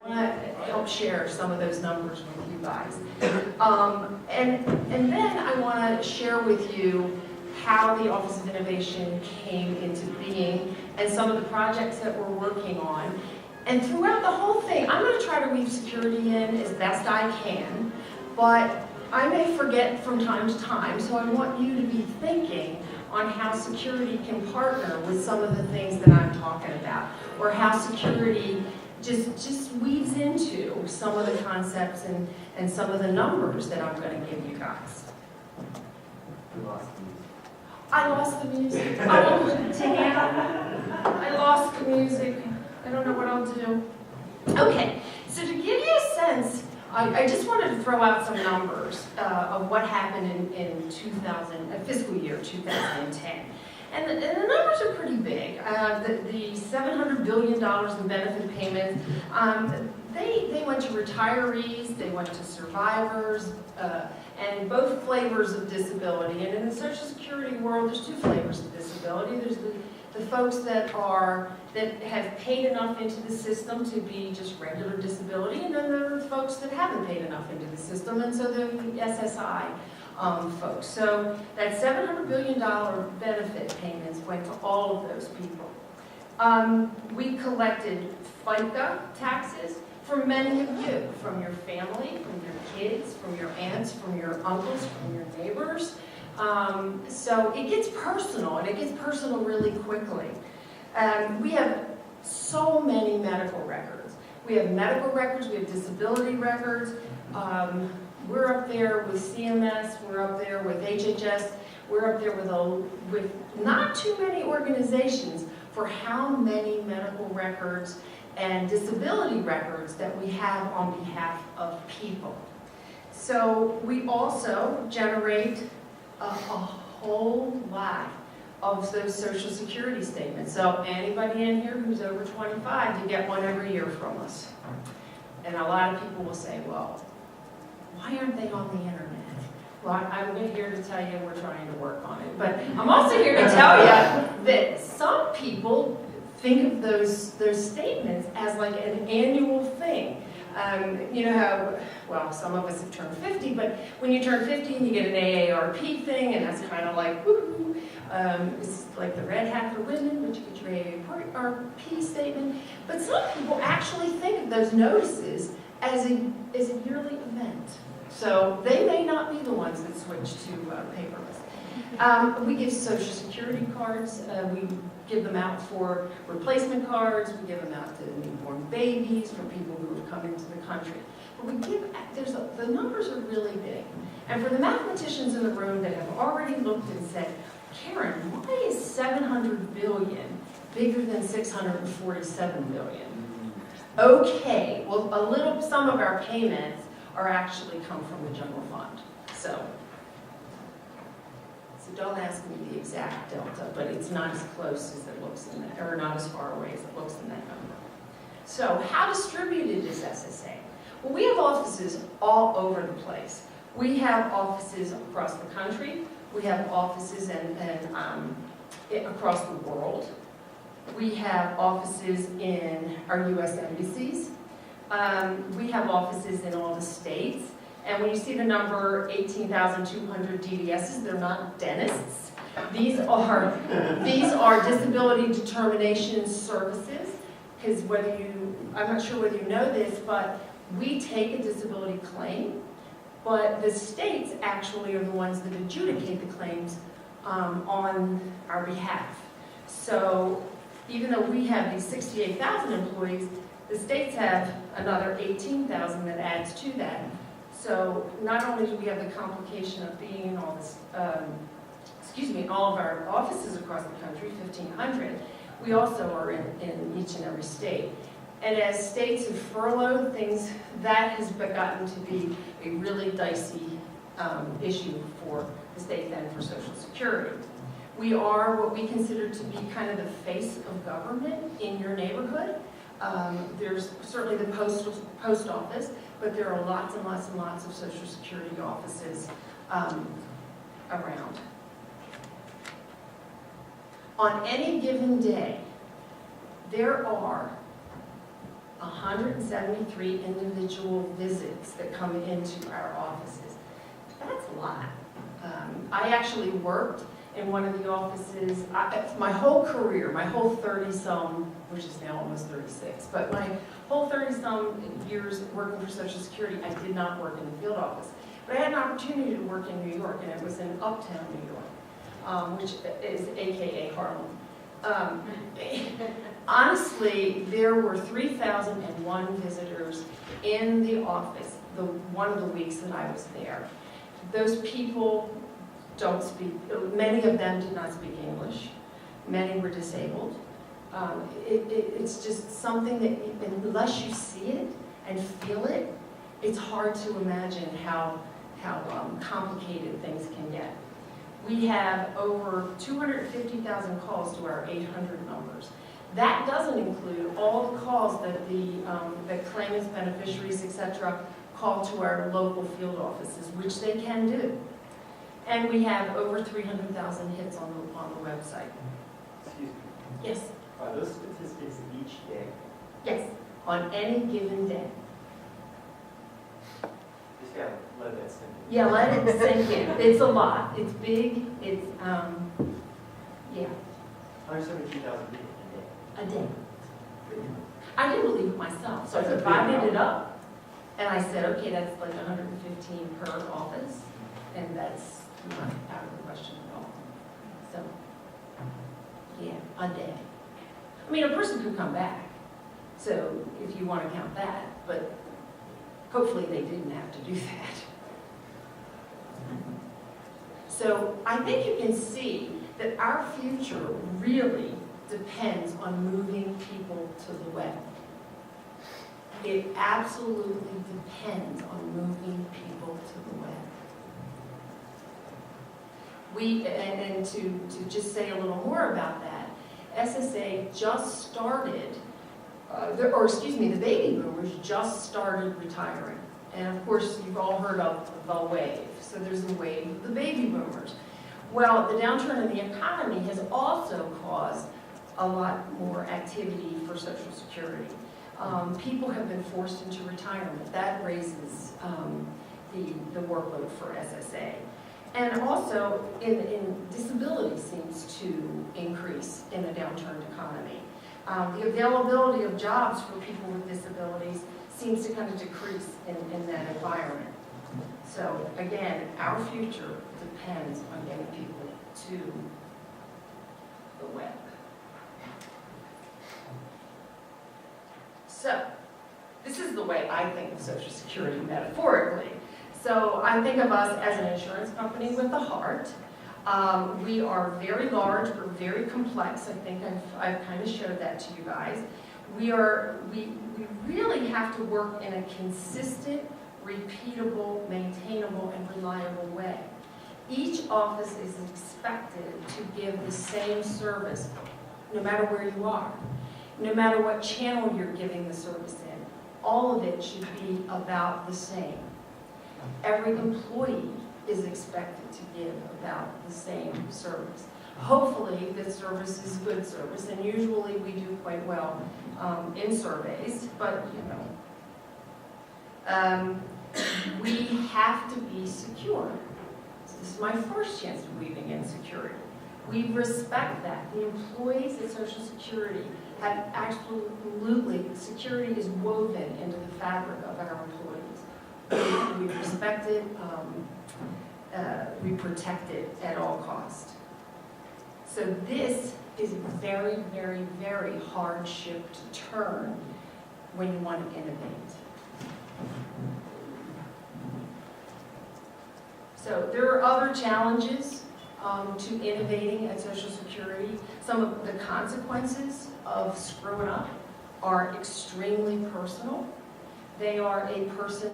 I want to help share some of those numbers with you guys. And then I want to share with you how the Office of Innovation came into being and some of the projects that we're working on. And throughout the whole thing, I'm going to try to weave security in as best I can, but I may forget from time to time, so I want you to be thinking on how security can partner with some of the things that I'm talking about, or how security just weaves into some of the concepts and some of the numbers that I'm going to give you guys. I lost the music. Oh, damn. I lost the music. I don't know what I'll do. Okay, so to give you a sense, I just wanted to throw out some numbers of what happened in fiscal year 2010. And the numbers are pretty big. The $700 billion in benefit payments, they went to retirees, they went to survivors, and both flavors of disability. And in the Social Security world, there's two flavors of disability. There's the folks that have paid enough into the system to be just regular disability, and then there are folks that haven't paid enough into the system, and so they're the SSI folks. So that $700 billion benefit payments went to all of those people. We collected FICA taxes from many of you, from your family, from your kids, from your aunts, from your uncles, from your neighbors. So it gets personal, and it gets personal really quickly. We have so many medical records. We have medical records, we have disability records. We're up there with CMS, we're up there with HHS, we're up there with not too many organizations for how many medical records and disability records that we have on behalf of people. So we also generate a whole lot of those Social Security statements. So anybody in here who's over 25, you get one every year from us. And a lot of people will say, well, why aren't they on the internet? Well, I'm here to tell you we're trying to work on it. But I'm also here to tell you that some people think of those statements as like an annual thing. You know how, well, some of us have turned 50, but when you turn 50 you get an AARP thing, and that's kind of like, woohoo. It's like the red hat for women, but you get your AARP statement. But some people actually think of those notices as a yearly event. So they may not be the ones that switch to paperless. We give Social Security cards. We give them out for replacement cards. We give them out to newborn babies, for people who have come into the country. But the numbers are really big. And for the mathematicians in the room that have already looked and said, Karen, why is 700 billion bigger than 647 billion? Okay, well, some of our payments are actually come from the general fund. So don't ask me the exact delta, but it's not as close as it looks in that, or not as far away as it looks in that number. So how distributed is SSA? Well, we have offices all over the place. We have offices across the country. We have offices across the world. We have offices in our U.S. embassies. We have offices in all the states. And when you see the number 18,200 DDSs, they're not dentists. These are disability determination services. Because I'm not sure whether you know this, but we take a disability claim, but the states actually are the ones that adjudicate the claims on our behalf. So even though we have these 68,000 employees, the states have another 18,000 that adds to that. So not only do we have the complication of being in all this, all of our offices across the country, 1,500, we also are in each and every state. And as states have furloughed things, that has gotten to be a really dicey issue for the state and for Social Security. We are what we consider to be kind of the face of government in your neighborhood. There's certainly the post office, but there are lots and lots and lots of Social Security offices around. On any given day, there are 173 individual visits that come into our offices. That's a lot. I actually worked in one of the offices, my whole career, my whole 30-some, which is now almost 36, but my whole 30-some years working for Social Security, I did not work in the field office. But I had an opportunity to work in New York, and it was in Uptown New York, which is AKA Harlem. Honestly, there were 3,001 visitors in the office one of the weeks that I was there. Those people don't speak, many of them did not speak English. Many were disabled. It's just something that, unless you see it and feel it, it's hard to imagine how complicated things can get. We have over 250,000 calls to our 800 numbers. That doesn't include all the calls that that claimants, beneficiaries, etc., call to our local field offices, which they can do. And we have over 300,000 hits on the website. Excuse me. Yes. Are those statistics each day? Yes, on any given day. Just gotta let that sink in. Yeah, let it sink in. It's a lot. It's big. It's yeah. 172,000 people A day. I didn't believe it myself, so I divided it up, and I said, okay, that's like 115 per office, and that's not out of the question at all. So, yeah, a day. I mean, a person could come back, so if you want to count that, but hopefully they didn't have to do that. So I think you can see that our future really depends on moving people to the web. It absolutely depends on moving people to the web. And to just say a little more about that, SSA just started, the baby boomers just started retiring. And of course, you've all heard of the wave. So there's the wave of the baby boomers. Well, the downturn in the economy has also caused a lot more activity for Social Security. People have been forced into retirement. That raises the workload for SSA. And also, in disability seems to increase in a downturned economy. The availability of jobs for people with disabilities seems to kind of decrease in that environment. So again, our future depends on getting people to the web. So, this is the way I think of Social Security metaphorically. So I think of us as an insurance company with a heart. We are very large, we're very complex. I think I've kind of showed that to you guys. We really have to work in a consistent, repeatable, maintainable, and reliable way. Each office is expected to give the same service, no matter where you are. No matter what channel you're giving the service in, all of it should be about the same. Every employee is expected to give about the same service. Hopefully, this service is good service, and usually we do quite well in surveys, but we have to be secure. So this is my first chance of weaving in security. We respect that. The employees at Social Security have absolutely, security is woven into the fabric of our employees. We respect it, we protect it at all costs. So this is a very, very, very hard ship to turn when you want to innovate. So there are other challenges to innovating at Social Security. Some of the consequences of screwing up are extremely personal. They are a person